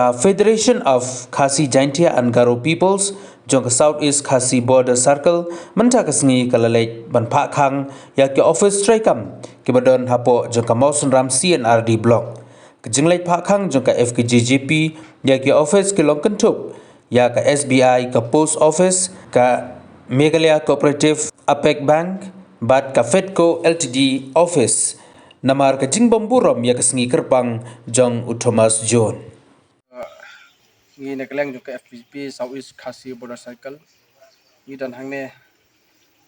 Ka Federation of Khasi Jaintia and Garo Peoples jong ka Southeast Khasi Border Circle menta ka sngi kalalej ban pha khang ya ke office traikam ke badon hapo jong ka Mausun Ram CNRD block ke jinglej pha khang jong ka FKGJP ya ke office ke Longkentup ya ka SBI ka post office ka Meghalaya Cooperative APEC Bank bat ka Fedco Ltd office namar ka jingbom burom ya ka sngi kerpang jong Thomas John ngi nakaleng jo ka FPP Southeast Khasi Border Circle ni dan hangne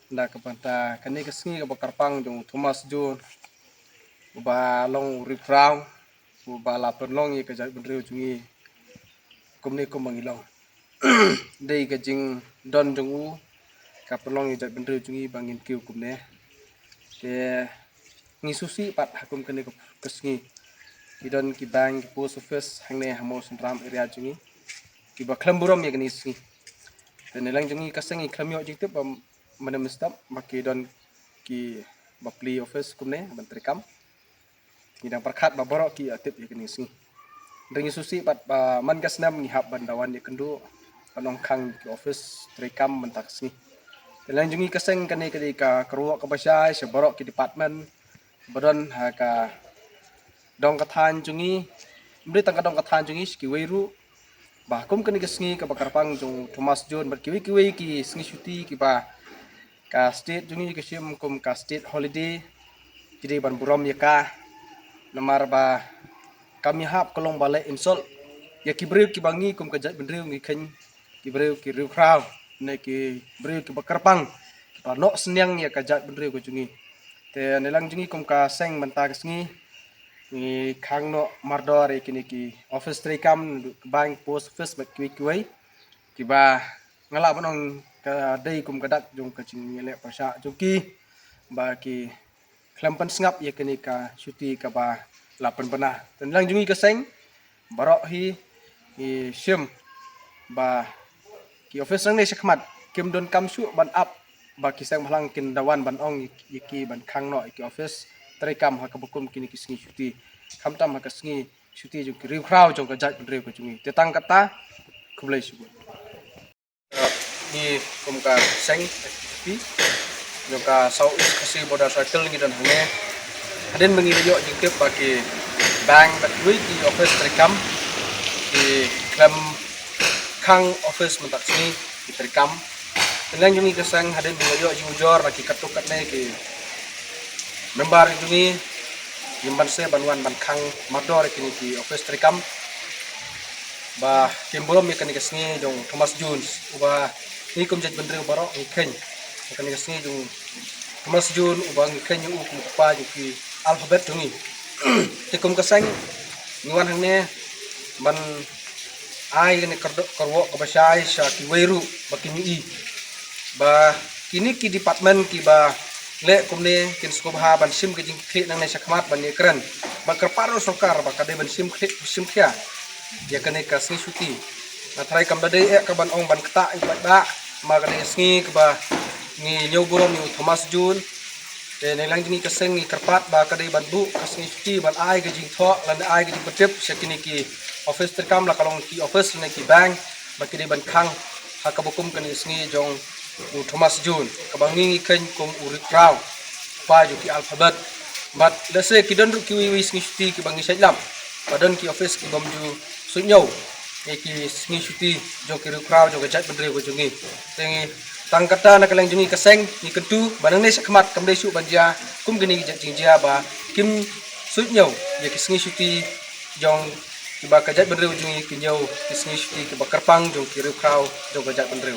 nda ka panta kani ka sngi ka bakarpang jong Thomas John ba long riprang ba la perlong ye ka jai bendreu jungi kumni ko mangilong dei ka jing don jong u ka perlong ye jai bendreu jungi bangin kiu kumne te ngi susi pat hakum kani ka sngi idon ki bank post office hangne hamo sentram area jungi ki ba klamburam ye kani sngi dan elang jungi kasang i klamyo jing te ba manam stop maki don ki ba pli office kumne ban trekam ngidang perkhat ba borok ki atip ye kani sngi dengi susi pat ba man gasnam ngi hab bandawan ye kendu panong khang ki office trekam mentak sngi elang jungi kasang kani kadi ka keruak ka basai se borok ki department badon ha ka dong kathan jungi beri tangka dong kathan jungi ki weiru bah kum kani kesngi ka bakarpang jong Thomas John ber kiwi ki sngi syuti ki ba ka state jungi ke sim kum ka state holiday jadi ban buram ya ka namar ba kami hap kolong balai insol ya ki breu ki bangi kum ka jat bendreu ngi khen ki breu ki riu kraw ne ki breu ki bakarpang ba no senyang ya ka jat bendreu ko jungi te nelang jungi kum ka seng menta kesngi ni khang no mardor kini ki office trekam bank post office bat kiwi ki ba ngala banong ka dei kum kadak jong ka ching le pasha juki ba ki klampan sngap ye kini ka syuti ka ba lapan bana dan lang jungi ka seng barok hi sim ba ki office nang ne sakmat kim don kam su ban up ba ki sang halang kin dawan ban ong ki ban khang no ki office trekam ha ka bukum kini ki sngi syuti khamtam ha ka sngi syuti jong ki riu kraw jong ka jat bendreu ko jungi tetang kata kublai subut ni kum ka seng FPP jong ka Southeast Khasi Border Circle ngi dan hange aden mengi yo jing tip ba ki bank bat wi ki office trekam ki klam khang office mentak sngi ki trekam tenang jungi ka sang aden mengi yo jing ujor ki katukat ne ki member jungi yimban se banwan ban khang mador kini ki office trekam ba kimbolom ye kani kesngi jong Thomas Jones uba ni kum jet bendreu barok ni khen kani kesngi jong Thomas Jones uba ni khen yu ku pa ju ki alphabet jungi te kum kasang niwan hangne ban ai kani karwo ka basai sha ki weiru ba kini i ba kini ki department ki ba le kumne kin skobha ban sim ke jing klik nang ne sakmat ban ne kran ba kerparo sokar ba kade ban sim klik sim khia ya kane ka sngi suti na thrai kam dade e ka ban ong ban kta i ba da ma kane sngi ka ba ngi nyau burom ni Thomas Jun te ne lang jing ka sengi kerpat ba kade ban bu ka sngi suti ban ai ke jing tho lan ai ke jing patip sekini ki office terkam la kalong ki office ne ki bank ba kide ban khang ha ka bukum kane sngi jong Thomas John kabangi khen kum uri kraw pa ju ki alphabet but dase ki don ki wi sngi shuti ki bangi sailam badan ki office ki bam ju sunyau e ki sngi shuti jo ki kraw jo gajat bendre ko jungi tengi tang kata na kaleng jungi kaseng ni kentu banang ne sakmat kamde su banja kum gini ki jingjia ba kim sunyau ye ki sngi shuti jong ki ba gajat bendre jungi ki nyau ki sngi shuti ki ba karpang jo ki kraw jo gajat bendre